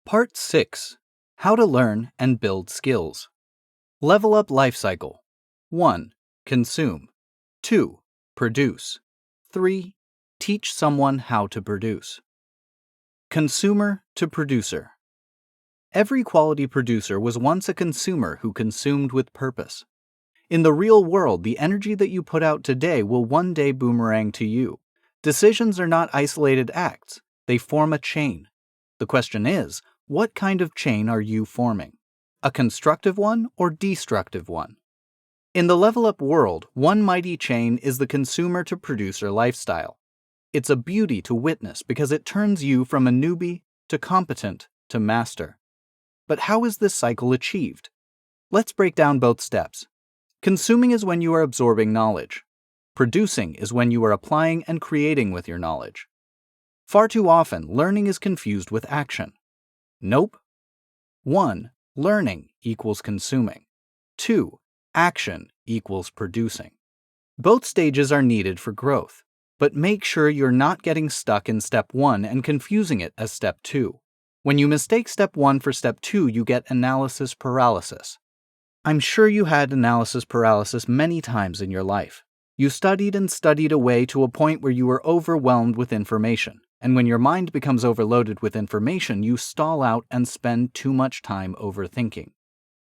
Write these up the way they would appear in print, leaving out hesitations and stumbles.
Part 6. How to Learn and Build Skills. Level Up Life Cycle. 1. Consume. 2. Produce. 3. Teach someone how to produce. Consumer to producer. Every quality producer was once a consumer who consumed with purpose. In the real world, the energy that you put out today will one day boomerang to you. Decisions are not isolated acts, they form a chain. The question is, what kind of chain are you forming? A constructive one or destructive one? In the level up world, one mighty chain is the consumer to producer lifestyle. It's a beauty to witness because it turns you from a newbie to competent to master. But how is this cycle achieved? Let's break down both steps. Consuming is when you are absorbing knowledge. Producing is when you are applying and creating with your knowledge. Far too often, learning is confused with action. Nope. 1. Learning equals consuming. 2. Action equals producing. Both stages are needed for growth, but make sure you're not getting stuck in step 1 and confusing it as step 2. When you mistake step 1 for step 2, you get analysis paralysis. I'm sure you had analysis paralysis many times in your life. You studied and studied away to a point where you were overwhelmed with information. And when your mind becomes overloaded with information, you stall out and spend too much time overthinking,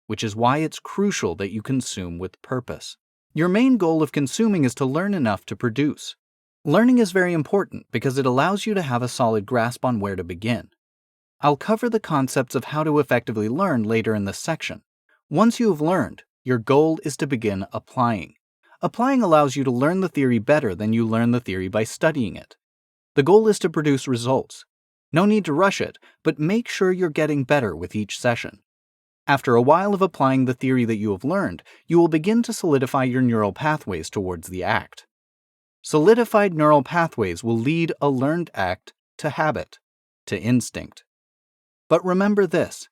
which is why it's crucial that you consume with purpose. Your main goal of consuming is to learn enough to produce. Learning is very important because it allows you to have a solid grasp on where to begin. I'll cover the concepts of how to effectively learn later in this section. Once you have learned, your goal is to begin applying. Applying allows you to learn the theory better than you learn the theory by studying it. The goal is to produce results. No need to rush it, but make sure you're getting better with each session. After a while of applying the theory that you have learned, you will begin to solidify your neural pathways towards the act. Solidified neural pathways will lead a learned act to habit, to instinct. But remember this,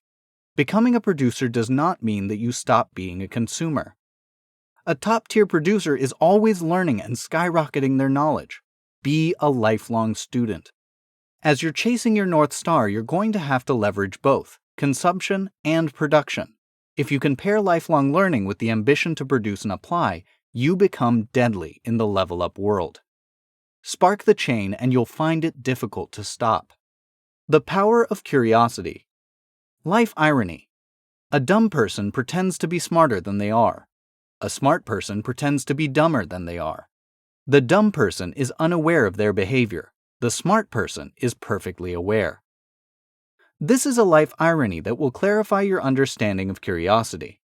becoming a producer does not mean that you stop being a consumer. A top-tier producer is always learning and skyrocketing their knowledge. Be a lifelong student. As you're chasing your North Star, you're going to have to leverage both consumption and production. If you can pair lifelong learning with the ambition to produce and apply, you become deadly in the level-up world. Spark the chain and you'll find it difficult to stop. The power of curiosity. Life irony. A dumb person pretends to be smarter than they are. A smart person pretends to be dumber than they are. The dumb person is unaware of their behavior. The smart person is perfectly aware. This is a life irony that will clarify your understanding of curiosity.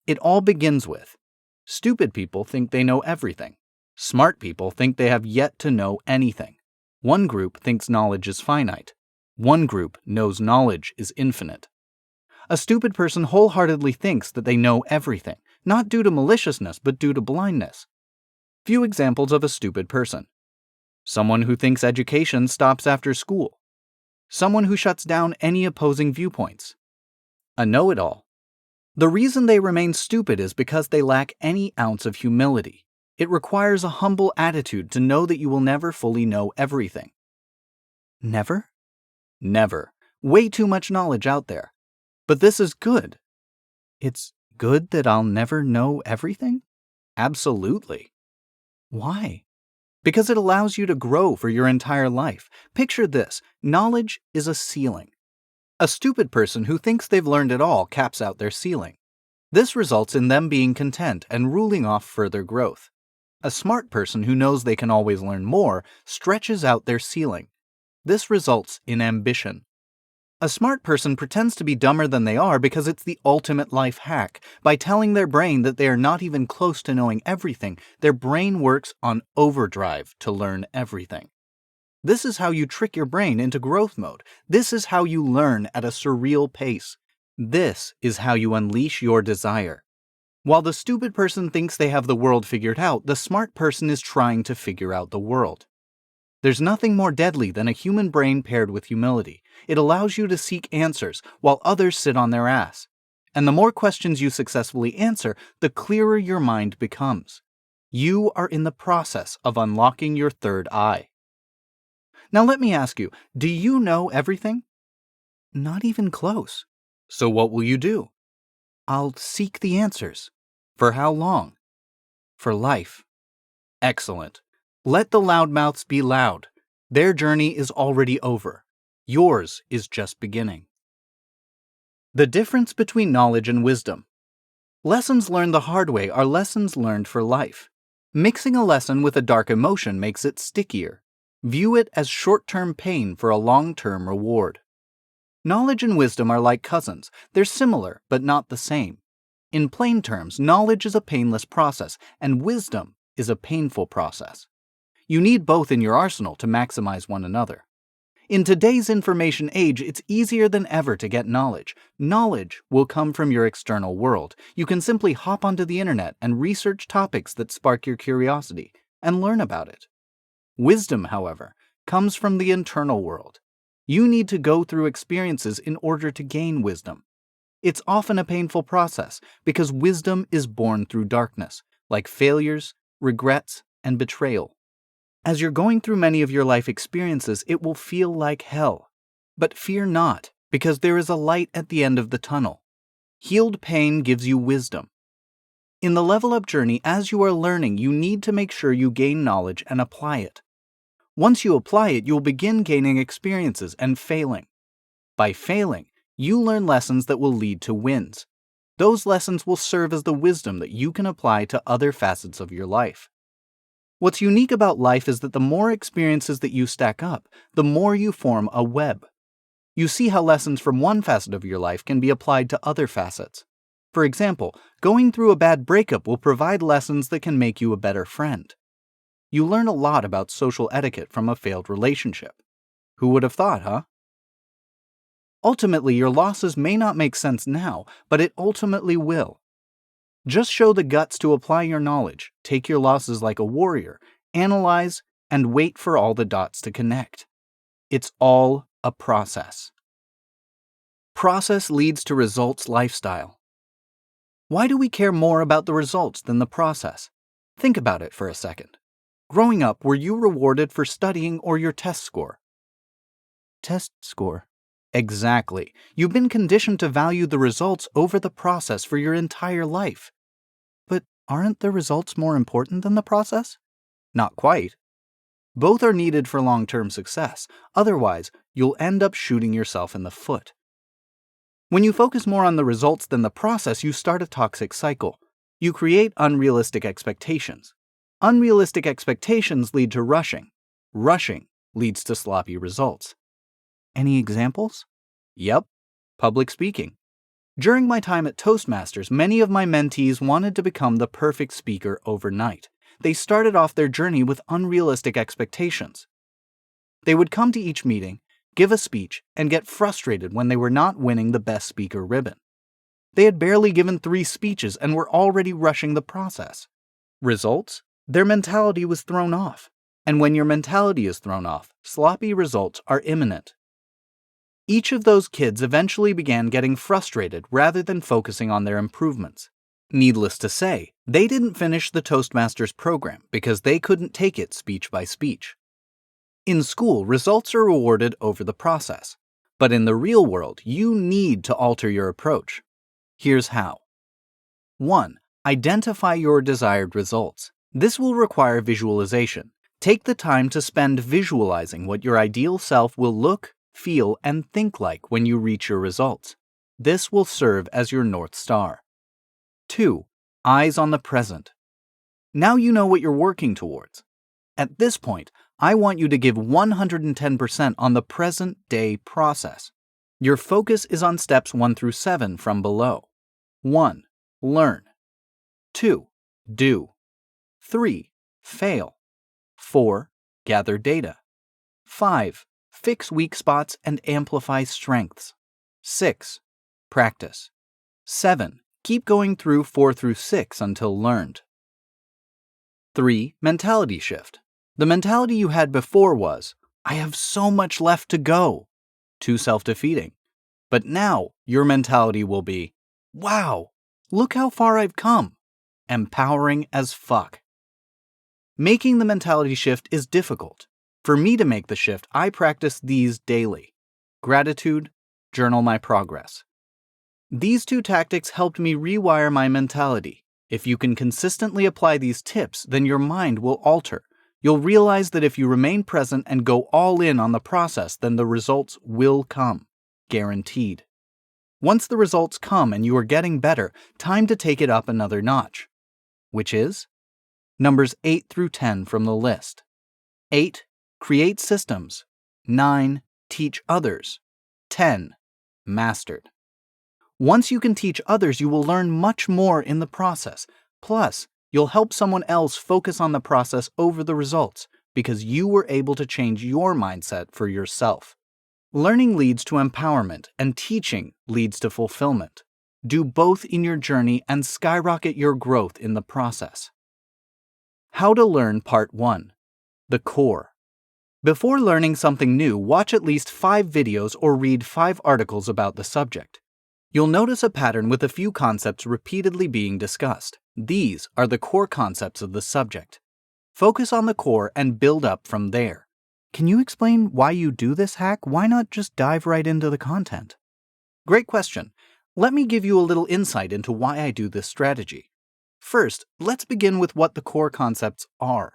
It all begins with, stupid people think they know everything. Smart people think they have yet to know anything. One group thinks knowledge is finite. One group knows knowledge is infinite. A stupid person wholeheartedly thinks that they know everything, not due to maliciousness, but due to blindness. Few examples of a stupid person. Someone who thinks education stops after school. Someone who shuts down any opposing viewpoints. A know-it-all. The reason they remain stupid is because they lack any ounce of humility. It requires a humble attitude to know that you will never fully know everything. Never? Never. Way too much knowledge out there. But this is good. It's good that I'll never know everything? Absolutely. Why? Because it allows you to grow for your entire life. Picture this, knowledge is a ceiling. A stupid person who thinks they've learned it all caps out their ceiling. This results in them being content and ruling off further growth. A smart person who knows they can always learn more stretches out their ceiling. This results in ambition. A smart person pretends to be dumber than they are because it's the ultimate life hack. By telling their brain that they are not even close to knowing everything, their brain works on overdrive to learn everything. This is how you trick your brain into growth mode. This is how you learn at a surreal pace. This is how you unleash your desire. While the stupid person thinks they have the world figured out, the smart person is trying to figure out the world. There's nothing more deadly than a human brain paired with humility. It allows you to seek answers while others sit on their ass. And the more questions you successfully answer, the clearer your mind becomes. You are in the process of unlocking your third eye. Now let me ask you, do you know everything? Not even close. So what will you do? I'll seek the answers. For how long? For life. Excellent. Let the loudmouths be loud. Their journey is already over. Yours is just beginning. The difference between knowledge and wisdom. Lessons learned the hard way are lessons learned for life. Mixing a lesson with a dark emotion makes it stickier. View it as short-term pain for a long-term reward. Knowledge and wisdom are like cousins. They're similar, but not the same. In plain terms, knowledge is a painless process, and wisdom is a painful process. You need both in your arsenal to maximize one another. In today's information age, it's easier than ever to get knowledge. Knowledge will come from your external world. You can simply hop onto the internet and research topics that spark your curiosity and learn about it. Wisdom, however, comes from the internal world. You need to go through experiences in order to gain wisdom. It's often a painful process because wisdom is born through darkness, like failures, regrets, and betrayal. As you're going through many of your life experiences, it will feel like hell. But fear not, because there is a light at the end of the tunnel. Healed pain gives you wisdom. In the level up journey, as you are learning, you need to make sure you gain knowledge and apply it. Once you apply it, you'll begin gaining experiences and failing. By failing, you learn lessons that will lead to wins. Those lessons will serve as the wisdom that you can apply to other facets of your life. What's unique about life is that the more experiences that you stack up, the more you form a web. You see how lessons from one facet of your life can be applied to other facets. For example, going through a bad breakup will provide lessons that can make you a better friend. You learn a lot about social etiquette from a failed relationship. Who would have thought, huh? Ultimately, your losses may not make sense now, but it ultimately will. Just show the guts to apply your knowledge, take your losses like a warrior, analyze, and wait for all the dots to connect. It's all a process. Process leads to results lifestyle. Why do we care more about the results than the process? Think about it for a second. Growing up, were you rewarded for studying or your test score? Test score. Exactly. You've been conditioned to value the results over the process for your entire life. But aren't the results more important than the process? Not quite. Both are needed for long-term success. Otherwise, you'll end up shooting yourself in the foot. When you focus more on the results than the process, you start a toxic cycle. You create unrealistic expectations. Unrealistic expectations lead to rushing. Rushing leads to sloppy results. Any examples? Yep. Public speaking. During my time at Toastmasters, many of my mentees wanted to become the perfect speaker overnight. They started off their journey with unrealistic expectations. They would come to each meeting, give a speech, and get frustrated when they were not winning the best speaker ribbon. They had barely given 3 speeches and were already rushing the process. Results? Their mentality was thrown off. And when your mentality is thrown off, sloppy results are imminent. Each of those kids eventually began getting frustrated rather than focusing on their improvements. Needless to say, they didn't finish the Toastmasters program because they couldn't take it speech by speech. In school, results are rewarded over the process. But in the real world, you need to alter your approach. Here's how. 1. Identify your desired results. This will require visualization. Take the time to spend visualizing what your ideal self will look, feel, and think like when you reach your results. This will serve as your North Star. 2. Eyes on the present. Now you know what you're working towards. At this point, I want you to give 110% on the present day process. Your focus is on steps 1 through 7 from below. 1. Learn. 2. Do. 3. Fail. 4. Gather data. 5. Fix weak spots and amplify strengths. 6. Practice. 7. Keep going through 4 through 6 until learned. 3. Mentality shift. The mentality you had before was, I have so much left to go. Too self-defeating. But now your mentality will be, wow, look how far I've come. Empowering as fuck. Making the mentality shift is difficult. For me to make the shift, I practice these daily. Gratitude, journal my progress. These two tactics helped me rewire my mentality. If you can consistently apply these tips, then your mind will alter. You'll realize that if you remain present and go all in on the process, then the results will come. Guaranteed. Once the results come and you are getting better, time to take it up another notch. Which is? Numbers 8 through 10 from the list. 8. Create systems. 9. Teach others. 10. Mastered. Once you can teach others, you will learn much more in the process. Plus, you'll help someone else focus on the process over the results because you were able to change your mindset for yourself. Learning leads to empowerment, and teaching leads to fulfillment. Do both in your journey and skyrocket your growth in the process. How to Learn Part 1. The Core. Before learning something new, watch at least 5 videos or read 5 articles about the subject. You'll notice a pattern with a few concepts repeatedly being discussed. These are the core concepts of the subject. Focus on the core and build up from there. Can you explain why you do this hack? Why not just dive right into the content? Great question. Let me give you a little insight into why I do this strategy. First, let's begin with what the core concepts are.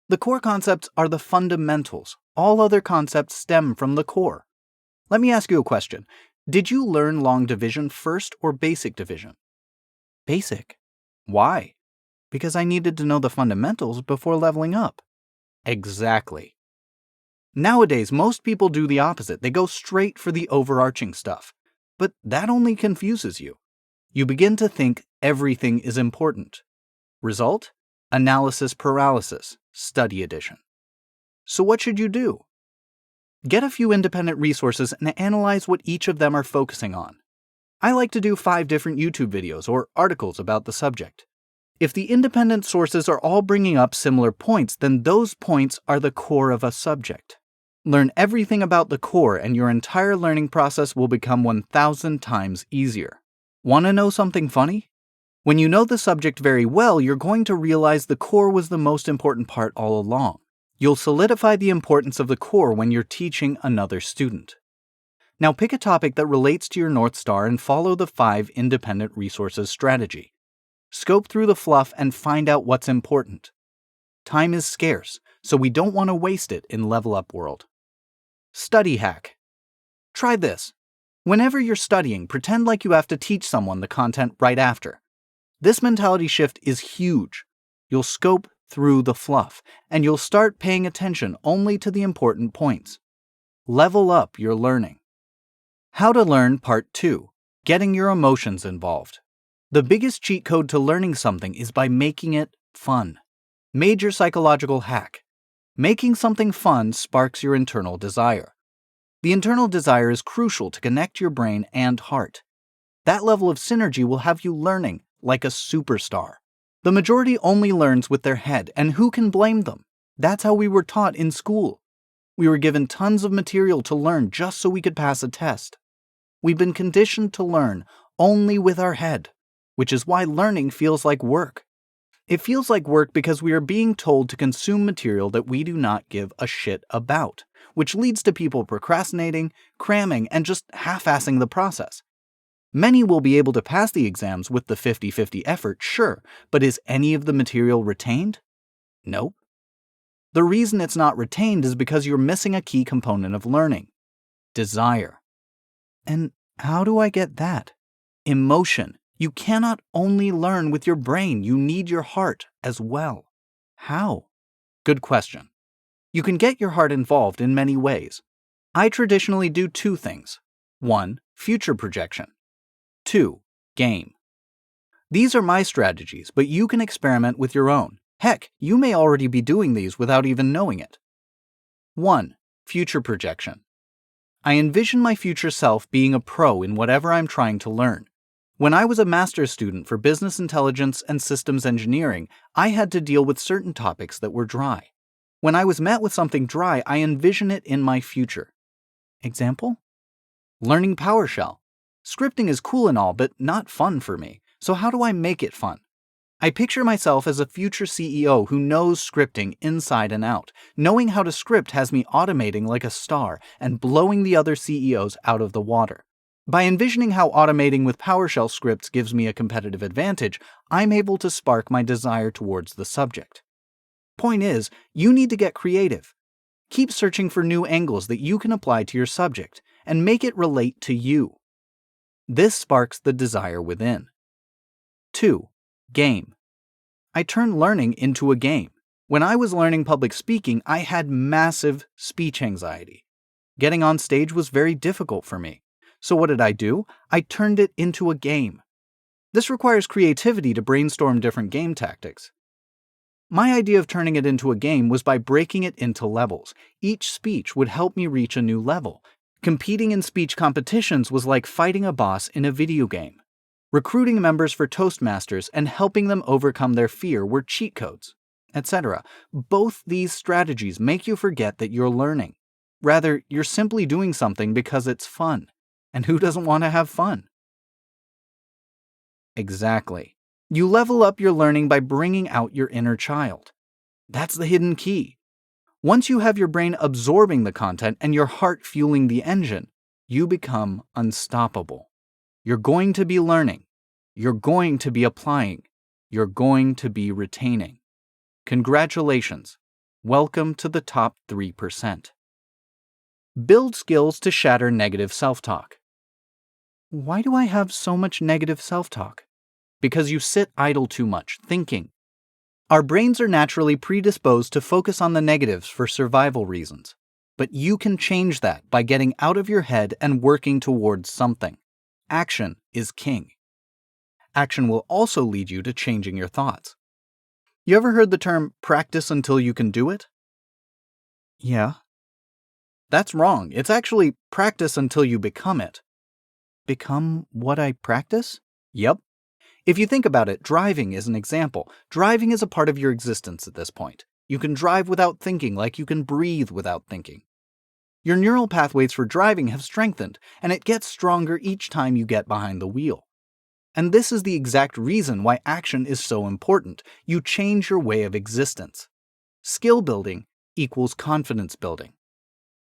The core concepts are the fundamentals. All other concepts stem from the core. Let me ask you a question. Did you learn long division first or basic division? Basic. Why? Because I needed to know the fundamentals before leveling up. Exactly. Nowadays, most people do the opposite. They go straight for the overarching stuff. But that only confuses you. You begin to think everything is important. Result? Analysis paralysis, study edition. So what should you do? Get a few independent resources and analyze what each of them are focusing on. I like to do 5 different YouTube videos or articles about the subject. If the independent sources are all bringing up similar points, then those points are the core of a subject. Learn everything about the core and your entire learning process will become 1,000 times easier. Want to know something funny? When you know the subject very well, you're going to realize the core was the most important part all along. You'll solidify the importance of the core when you're teaching another student. Now pick a topic that relates to your North Star and follow the 5 independent resources strategy. Scope through the fluff and find out what's important. Time is scarce, so we don't want to waste it in Level Up World. Study hack. Try this. Whenever you're studying, pretend like you have to teach someone the content right after. This mentality shift is huge. You'll scope through the fluff, and you'll start paying attention only to the important points. Level up your learning. How to Learn Part 2. Getting your emotions involved. The biggest cheat code to learning something is by making it fun. Major psychological hack. Making something fun sparks your internal desire. The internal desire is crucial to connect your brain and heart. That level of synergy will have you learning like a superstar. The majority only learns with their head, and who can blame them? That's how we were taught in school. We were given tons of material to learn just so we could pass a test. We've been conditioned to learn only with our head, which is why learning feels like work. It feels like work because we are being told to consume material that we do not give a shit about, which leads to people procrastinating, cramming, and just half-assing the process. Many will be able to pass the exams with the 50-50 effort, sure, but is any of the material retained? Nope. The reason it's not retained is because you're missing a key component of learning: desire. And how do I get that? Emotion. You cannot only learn with your brain, you need your heart as well. How? Good question. You can get your heart involved in many ways. I traditionally do 2 things. 1. Future projection. 2. Game. These are my strategies, but you can experiment with your own. Heck, you may already be doing these without even knowing it. 1. Future projection. I envision my future self being a pro in whatever I'm trying to learn. When I was a master's student for business intelligence and systems engineering, I had to deal with certain topics that were dry. When I was met with something dry, I envision it in my future. Example? Learning PowerShell. Scripting is cool and all, but not fun for me. So how do I make it fun? I picture myself as a future CEO who knows scripting inside and out. Knowing how to script has me automating like a star and blowing the other CEOs out of the water. By envisioning how automating with PowerShell scripts gives me a competitive advantage, I'm able to spark my desire towards the subject. Point is, you need to get creative. Keep searching for new angles that you can apply to your subject and make it relate to you. This sparks the desire within. 2. Game. I turned learning into a game. When I was learning public speaking, I had massive speech anxiety. Getting on stage was very difficult for me. So what did I do? I turned it into a game. This requires creativity to brainstorm different game tactics. My idea of turning it into a game was by breaking it into levels. Each speech would help me reach a new level. Competing in speech competitions was like fighting a boss in a video game. Recruiting members for Toastmasters and helping them overcome their fear were cheat codes, etc. Both these strategies make you forget that you're learning. Rather, you're simply doing something because it's fun. And who doesn't want to have fun? Exactly. You level up your learning by bringing out your inner child. That's the hidden key. Once you have your brain absorbing the content and your heart fueling the engine, you become unstoppable. You're going to be learning. You're going to be applying. You're going to be retaining. Congratulations. Welcome to the top 3%. Build skills to shatter negative self-talk. Why do I have so much negative self-talk? Because you sit idle too much, thinking. Our brains are naturally predisposed to focus on the negatives for survival reasons. But you can change that by getting out of your head and working towards something. Action is king. Action will also lead you to changing your thoughts. You ever heard the term practice until you can do it? Yeah. That's wrong. It's actually practice until you become it. Become what I practice? Yep. If you think about it, driving is an example. Driving is a part of your existence at this point. You can drive without thinking like you can breathe without thinking. Your neural pathways for driving have strengthened, and it gets stronger each time you get behind the wheel. And this is the exact reason why action is so important. You change your way of existence. Skill building equals confidence building.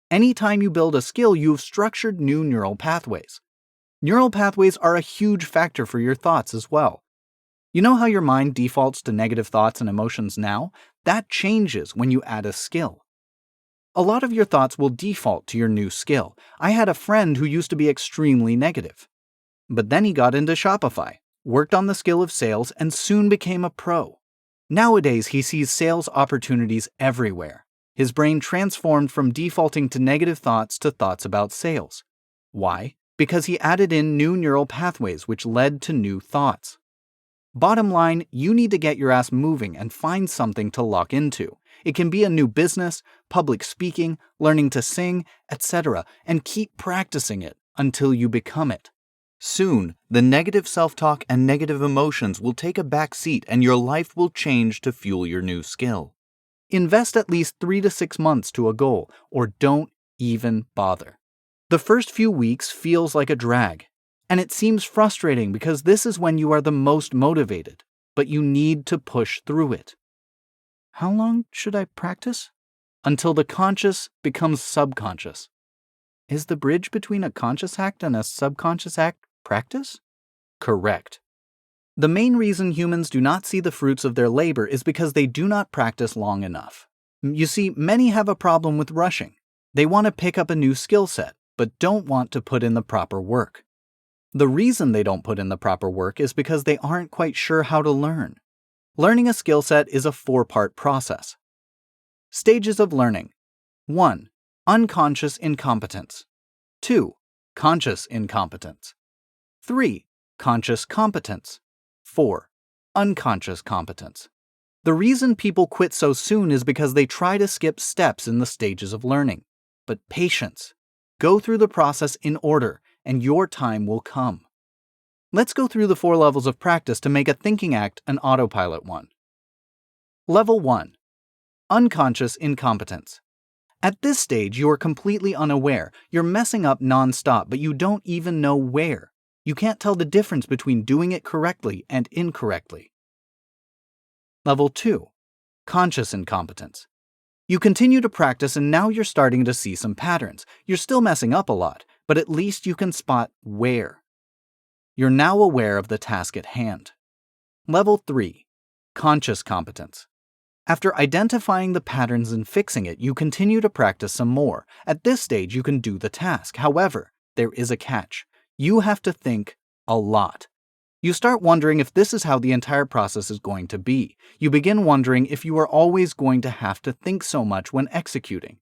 Anytime you build a skill, you've structured new neural pathways. Neural pathways are a huge factor for your thoughts as well. You know how your mind defaults to negative thoughts and emotions now? That changes when you add a skill. A lot of your thoughts will default to your new skill. I had a friend who used to be extremely negative. But then he got into Shopify, worked on the skill of sales, and soon became a pro. Nowadays, he sees sales opportunities everywhere. His brain transformed from defaulting to negative thoughts to thoughts about sales. Why? Because he added in new neural pathways which led to new thoughts. Bottom line, you need to get your ass moving and find something to lock into. It can be a new business, public speaking, learning to sing, etc., and keep practicing it until you become it. Soon, the negative self-talk and negative emotions will take a back seat and your life will change to fuel your new skill. Invest at least 3 to 6 months to a goal, or don't even bother. The first few weeks feels like a drag, and it seems frustrating because this is when you are the most motivated, but you need to push through it. How long should I practice? Until the conscious becomes subconscious. Is the bridge between a conscious act and a subconscious act practice? Correct. The main reason humans do not see the fruits of their labor is because they do not practice long enough. You see, many have a problem with rushing. They want to pick up a new skill set, but don't want to put in the proper work. The reason they don't put in the proper work is because they aren't quite sure how to learn. Learning a skill set is a 4-part process. Stages of learning. 1. Unconscious incompetence. 2. Conscious incompetence. 3. Conscious competence. 4. Unconscious competence. The reason people quit so soon is because they try to skip steps in the stages of learning. But patience. Go through the process in order, and your time will come. Let's go through the 4 levels of practice to make a thinking act an autopilot one. Level 1. Unconscious incompetence. At this stage, you are completely unaware. You're messing up non-stop, but you don't even know where. You can't tell the difference between doing it correctly and incorrectly. Level 2. Conscious incompetence. You continue to practice and now you're starting to see some patterns. You're still messing up a lot, but at least you can spot where. You're now aware of the task at hand. Level 3. Conscious competence. After identifying the patterns and fixing it, you continue to practice some more. At this stage, you can do the task. However, there is a catch. You have to think a lot. You start wondering if this is how the entire process is going to be. You begin wondering if you are always going to have to think so much when executing.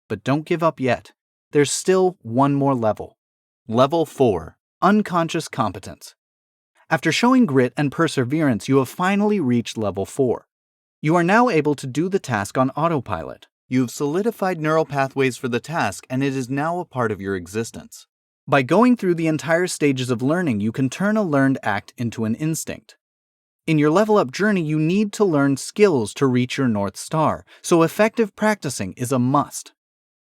But don't give up yet. There's still one more level. Level 4. Unconscious competence. After showing grit and perseverance, you have finally reached level 4. You are now able to do the task on autopilot. You have solidified neural pathways for the task, and it is now a part of your existence. By going through the entire stages of learning, you can turn a learned act into an instinct. In your level-up journey, you need to learn skills to reach your North Star, so effective practicing is a must.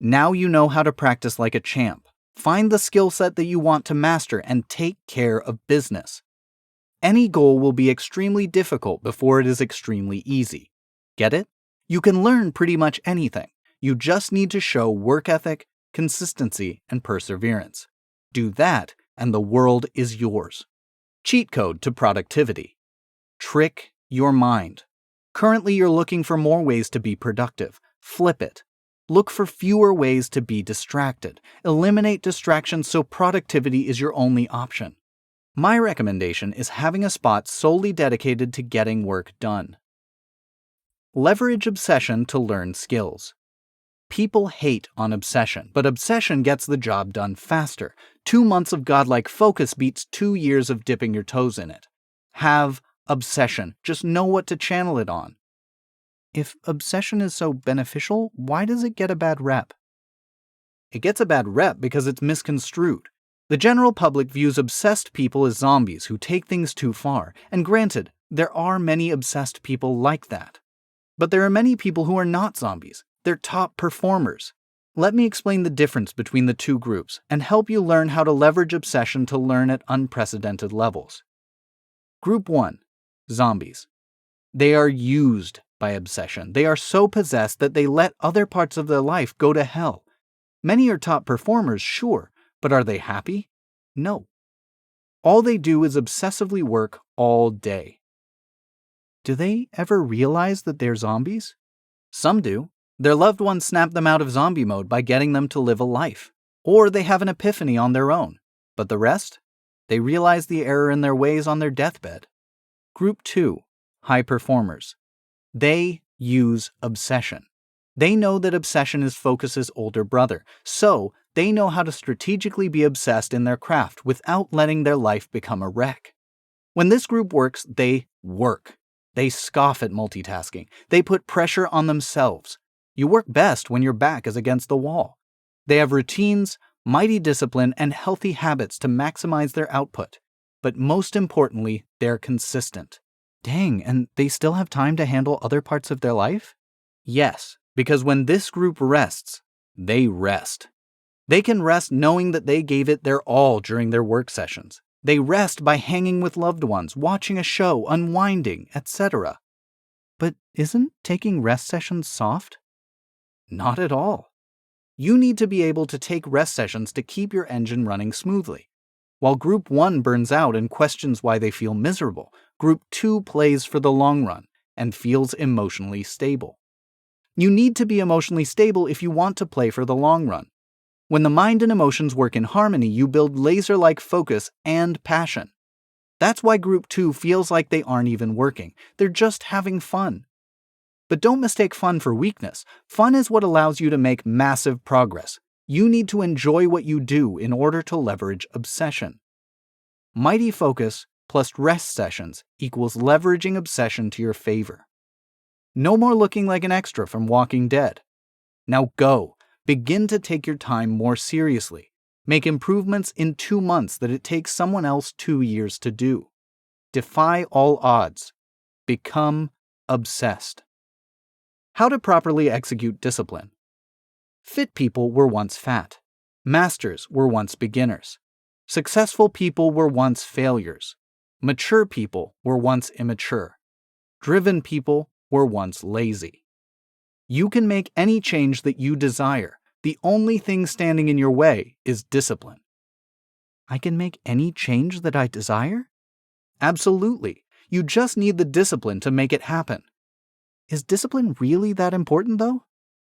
Now you know how to practice like a champ. Find the skill set that you want to master and take care of business. Any goal will be extremely difficult before it is extremely easy. Get it? You can learn pretty much anything. You just need to show work ethic, consistency, and perseverance. Do that, and the world is yours. Cheat code to productivity. Trick your mind. Currently, you're looking for more ways to be productive. Flip it. Look for fewer ways to be distracted. Eliminate distractions so productivity is your only option. My recommendation is having a spot solely dedicated to getting work done. Leverage obsession to learn skills. People hate on obsession, but obsession gets the job done faster. 2 months of godlike focus beats 2 years of dipping your toes in it. Have obsession. Just know what to channel it on. If obsession is so beneficial, why does it get a bad rep? It gets a bad rep because it's misconstrued. The general public views obsessed people as zombies who take things too far, and granted, there are many obsessed people like that. But there are many people who are not zombies. They're top performers. Let me explain the difference between the two groups and help you learn how to leverage obsession to learn at unprecedented levels. Group 1. Zombies. They are used by obsession. They are so possessed that they let other parts of their life go to hell. Many are top performers, sure, but are they happy? No. All they do is obsessively work all day. Do they ever realize that they're zombies? Some do. Their loved ones snap them out of zombie mode by getting them to live a life. Or they have an epiphany on their own. But the rest? They realize the error in their ways on their deathbed. Group 2. High performers. They use obsession. They know that obsession is focus's older brother, so they know how to strategically be obsessed in their craft without letting their life become a wreck. When this group works, they work. They scoff at multitasking. They put pressure on themselves. You work best when your back is against the wall. They have routines, mighty discipline, and healthy habits to maximize their output. But most importantly, they're consistent. Dang, and they still have time to handle other parts of their life? Yes, because when this group rests, they rest. They can rest knowing that they gave it their all during their work sessions. They rest by hanging with loved ones, watching a show, unwinding, etc. But isn't taking rest sessions soft? Not at all. You need to be able to take rest sessions to keep your engine running smoothly. While Group 1 burns out and questions why they feel miserable, Group 2 plays for the long run and feels emotionally stable. You need to be emotionally stable if you want to play for the long run. When the mind and emotions work in harmony, you build laser-like focus and passion. That's why Group 2 feels like they aren't even working. They're just having fun. But don't mistake fun for weakness. Fun is what allows you to make massive progress. You need to enjoy what you do in order to leverage obsession. Mighty focus plus rest sessions equals leveraging obsession to your favor. No more looking like an extra from Walking Dead. Now go. Begin to take your time more seriously. Make improvements in 2 months that it takes someone else 2 years to do. Defy all odds. Become obsessed. How to properly execute discipline. Fit people were once fat. Masters were once beginners. Successful people were once failures. Mature people were once immature. Driven people were once lazy. You can make any change that you desire. The only thing standing in your way is discipline. I can make any change that I desire? Absolutely. You just need the discipline to make it happen. Is discipline really that important, though?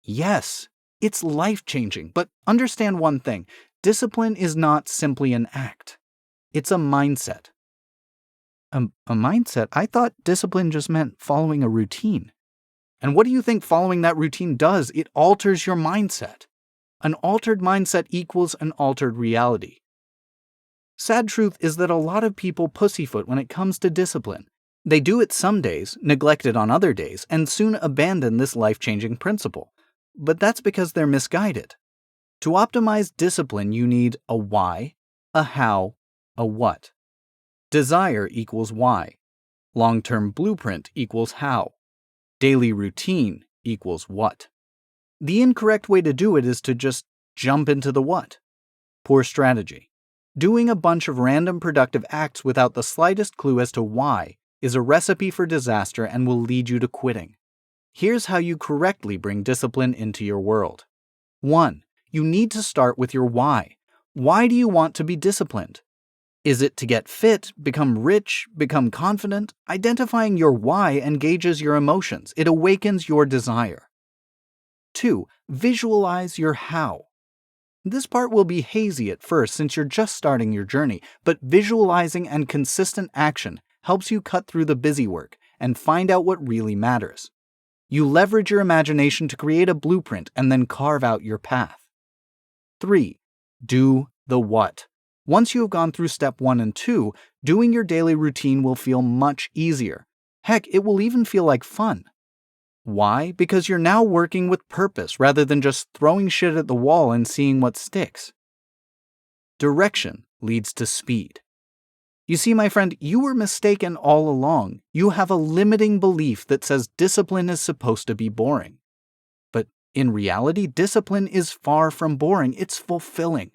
Yes, it's life-changing, but understand one thing. Discipline is not simply an act. It's a mindset. A mindset? I thought discipline just meant following a routine. And what do you think following that routine does? It alters your mindset. An altered mindset equals an altered reality. Sad truth is that a lot of people pussyfoot when it comes to discipline. They do it some days, neglect it on other days, and soon abandon this life-changing principle. But that's because they're misguided. To optimize discipline, you need a why, a how, a what. Desire equals why. Long-term blueprint equals how. Daily routine equals what. The incorrect way to do it is to just jump into the what. Poor strategy. Doing a bunch of random productive acts without the slightest clue as to why is a recipe for disaster and will lead you to quitting. Here's how you correctly bring discipline into your world. 1. You need to start with your why. Why do you want to be disciplined? Is it to get fit, become rich, become confident? Identifying your why engages your emotions. It awakens your desire. 2. Visualize your how. This part will be hazy at first since you're just starting your journey, but visualizing and consistent action helps you cut through the busy work and find out what really matters. You leverage your imagination to create a blueprint and then carve out your path. 3. Do the what. Once you have gone through step 1 and 2, doing your daily routine will feel much easier. Heck, it will even feel like fun. Why? Because you're now working with purpose rather than just throwing shit at the wall and seeing what sticks. Direction leads to speed. You see, my friend, you were mistaken all along. You have a limiting belief that says discipline is supposed to be boring. But in reality, discipline is far from boring. It's fulfilling.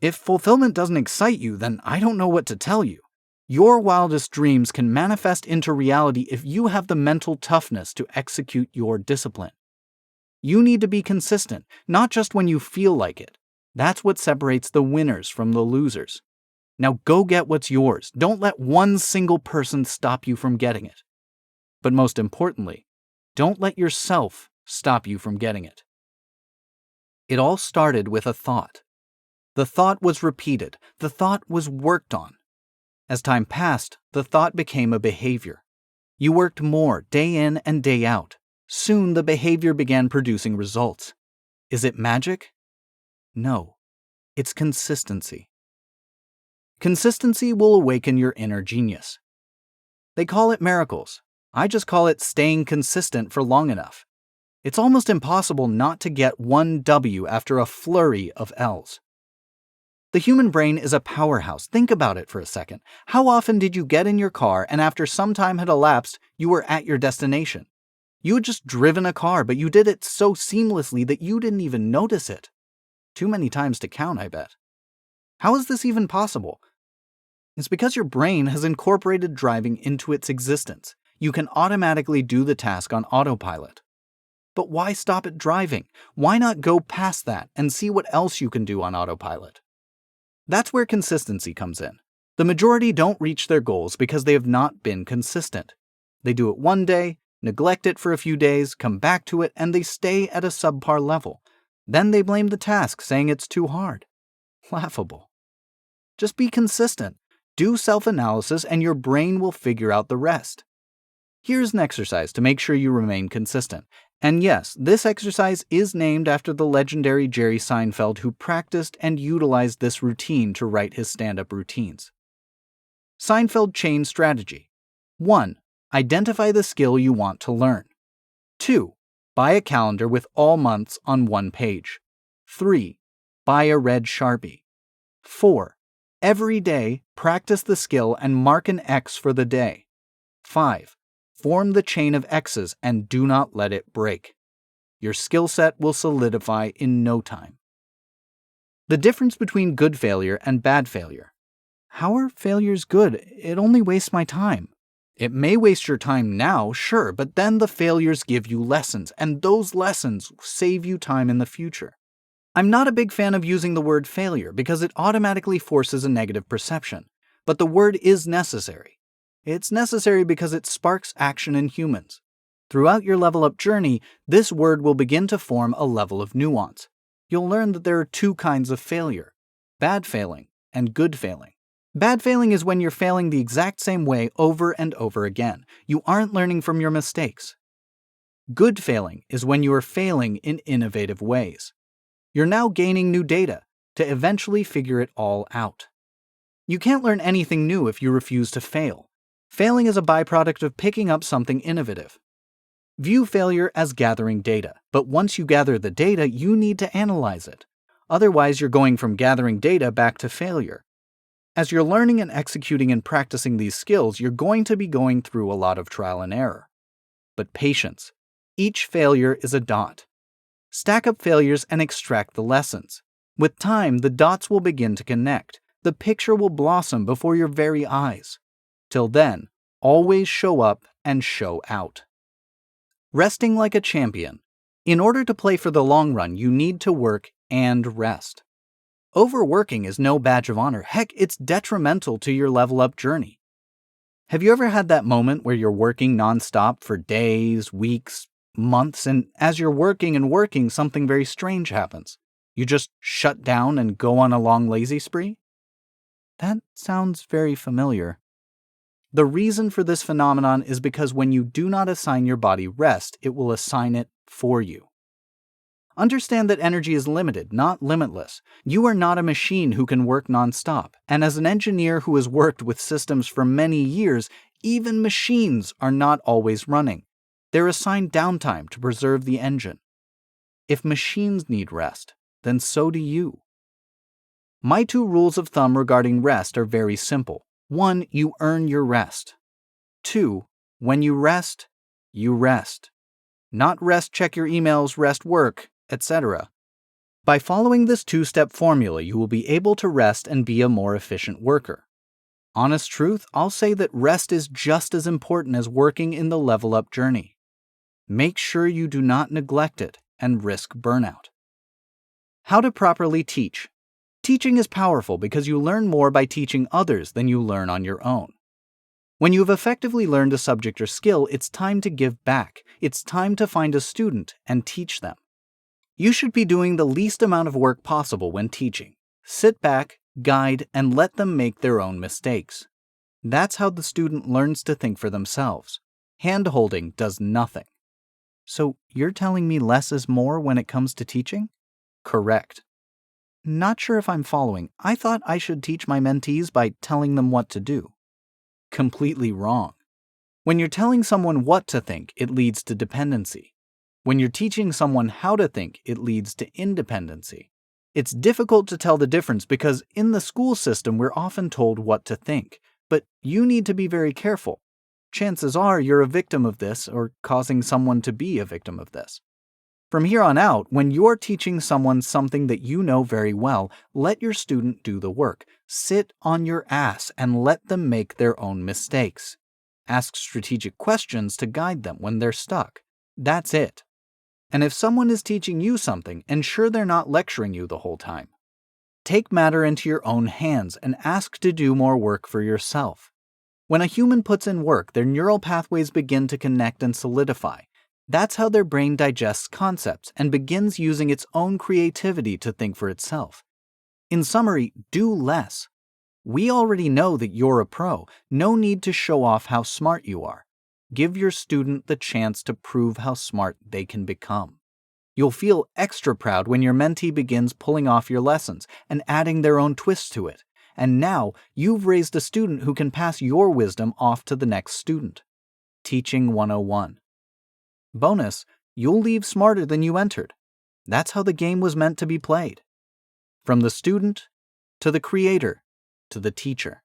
If fulfillment doesn't excite you, then I don't know what to tell you. Your wildest dreams can manifest into reality if you have the mental toughness to execute your discipline. You need to be consistent, not just when you feel like it. That's what separates the winners from the losers. Now go get what's yours. Don't let one single person stop you from getting it. But most importantly, don't let yourself stop you from getting it. It all started with a thought. The thought was repeated. The thought was worked on. As time passed, the thought became a behavior. You worked more day in and day out. Soon the behavior began producing results. Is it magic? No, it's consistency. Consistency will awaken your inner genius. They call it miracles. I just call it staying consistent for long enough. It's almost impossible not to get one W after a flurry of L's. The human brain is a powerhouse. Think about it for a second. How often did you get in your car and after some time had elapsed, you were at your destination? You had just driven a car, but you did it so seamlessly that you didn't even notice it. Too many times to count, I bet. How is this even possible? It's because your brain has incorporated driving into its existence. You can automatically do the task on autopilot. But why stop at driving? Why not go past that and see what else you can do on autopilot? That's where consistency comes in. The majority don't reach their goals because they have not been consistent. They do it one day, neglect it for a few days, come back to it, and they stay at a subpar level. Then they blame the task, saying it's too hard. Laughable. Just be consistent. Do self-analysis and your brain will figure out the rest. Here's an exercise to make sure you remain consistent. And yes, this exercise is named after the legendary Jerry Seinfeld who practiced and utilized this routine to write his stand-up routines. Seinfeld chain strategy. 1. Identify the skill you want to learn. 2. Buy a calendar with all months on one page. 3. Buy a red Sharpie. 4. Every day, practice the skill and mark an X for the day. 5. Form the chain of X's and do not let it break. Your skill set will solidify in no time. The difference between good failure and bad failure. How are failures good? It only wastes my time. It may waste your time now, sure, but then the failures give you lessons, and those lessons save you time in the future. I'm not a big fan of using the word failure because it automatically forces a negative perception, but the word is necessary. It's necessary because it sparks action in humans. Throughout your level up journey, this word will begin to form a level of nuance. You'll learn that there are two kinds of failure: bad failing and good failing. Bad failing is when you're failing the exact same way over and over again. You aren't learning from your mistakes. Good failing is when you are failing in innovative ways. You're now gaining new data to eventually figure it all out. You can't learn anything new if you refuse to fail. Failing is a byproduct of picking up something innovative. View failure as gathering data, but once you gather the data, you need to analyze it. Otherwise, you're going from gathering data back to failure. As you're learning and executing and practicing these skills, you're going to be going through a lot of trial and error. But patience. Each failure is a dot. Stack up failures and extract the lessons. With time, the dots will begin to connect. The picture will blossom before your very eyes. Till then, always show up and show out. Resting like a champion. In order to play for the long run, you need to work and rest. Overworking is no badge of honor. Heck, it's detrimental to your level up journey. Have you ever had that moment where you're working nonstop for days, weeks, months, and as you're working and working, something very strange happens? You just shut down and go on a long lazy spree? That sounds very familiar. The reason for this phenomenon is because when you do not assign your body rest, it will assign it for you. Understand that energy is limited, not limitless. You are not a machine who can work nonstop. And as an engineer who has worked with systems for many years, even machines are not always running. They're assigned downtime to preserve the engine. If machines need rest, then so do you. My 2 rules of thumb regarding rest are very simple. 1, you earn your rest. 2, when you rest, you rest. Not rest, check your emails, rest, work, etc. By following this 2-step formula, you will be able to rest and be a more efficient worker. Honest truth, I'll say that rest is just as important as working in the level up journey. Make sure you do not neglect it and risk burnout. How to properly teach. Teaching is powerful because you learn more by teaching others than you learn on your own. When you have effectively learned a subject or skill, it's time to give back. It's time to find a student and teach them. You should be doing the least amount of work possible when teaching. Sit back, guide, and let them make their own mistakes. That's how the student learns to think for themselves. Hand-holding does nothing. So you're telling me less is more when it comes to teaching? Correct. Not sure if I'm following. I thought I should teach my mentees by telling them what to do. Completely wrong. When you're telling someone what to think, it leads to dependency. When you're teaching someone how to think, it leads to independency. It's difficult to tell the difference because in the school system, we're often told what to think, but you need to be very careful. Chances are you're a victim of this or causing someone to be a victim of this. From here on out, when you're teaching someone something that you know very well, let your student do the work. Sit on your ass and let them make their own mistakes. Ask strategic questions to guide them when they're stuck. That's it. And if someone is teaching you something, ensure they're not lecturing you the whole time. Take matter into your own hands and ask to do more work for yourself. When a human puts in work, their neural pathways begin to connect and solidify. That's how their brain digests concepts and begins using its own creativity to think for itself. In summary, do less. We already know that you're a pro. No need to show off how smart you are. Give your student the chance to prove how smart they can become. You'll feel extra proud when your mentee begins pulling off your lessons and adding their own twist to it. And now you've raised a student who can pass your wisdom off to the next student. Teaching 101. Bonus, you'll leave smarter than you entered. That's how the game was meant to be played. From the student to the creator to the teacher.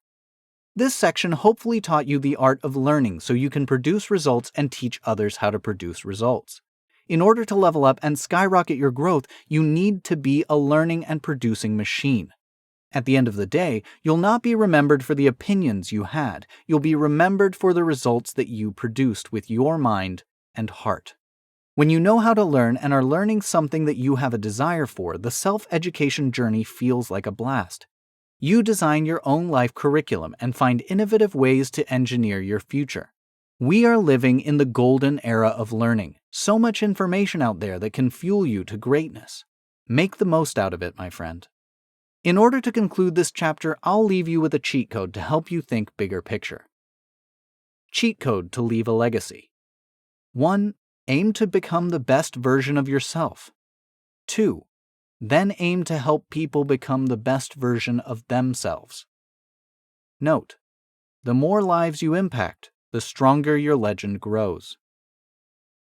This section hopefully taught you the art of learning so you can produce results and teach others how to produce results. In order to level up and skyrocket your growth, you need to be a learning and producing machine. At the end of the day, you'll not be remembered for the opinions you had. You'll be remembered for the results that you produced with your mind and heart. When you know how to learn and are learning something that you have a desire for, the self-education journey feels like a blast. You design your own life curriculum and find innovative ways to engineer your future. We are living in the golden era of learning. So much information out there that can fuel you to greatness. Make the most out of it, my friend. In order to conclude this chapter, I'll leave you with a cheat code to help you think bigger picture. Cheat code to leave a legacy. 1. Aim to become the best version of yourself. 2. Then aim to help people become the best version of themselves. Note: the more lives you impact, the stronger your legend grows.